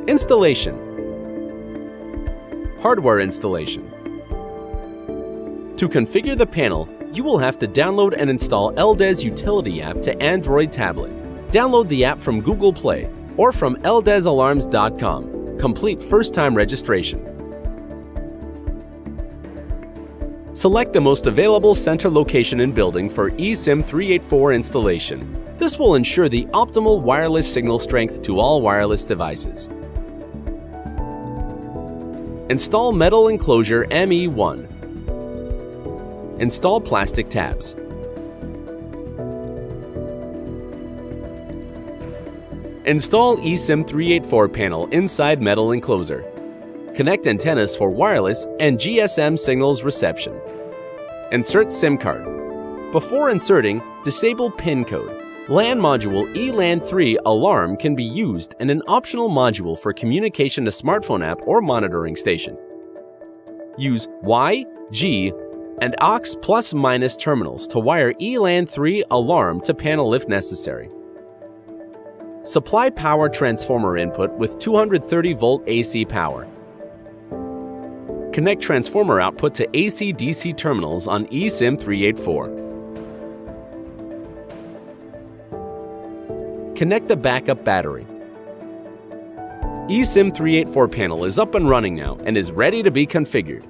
Installation. Hardware installation. To configure the panel, you will have to download and install LDES Utility app to Android tablet. Download the app from Google Play or from LDESalarms.com. Complete first-time registration. Select the most available center location in building for ESIM384 installation. This will ensure the optimal wireless signal strength to all wireless devices. Install metal enclosure ME1. Install plastic tabs. Install ESIM384 panel inside metal enclosure. Connect antennas for wireless and GSM signals reception. Insert SIM card. Before inserting, disable PIN code. LAN module ELAN3 alarm can be used and an optional module for communication to smartphone app or monitoring station. Use Y, G, and aux plus/minus terminals to wire ELAN3 alarm to panel if necessary. Supply power transformer input with 230-volt AC power. Connect transformer output to AC-DC terminals on ESIM384. Connect the backup battery. ESIM384 panel is up and running now and is ready to be configured.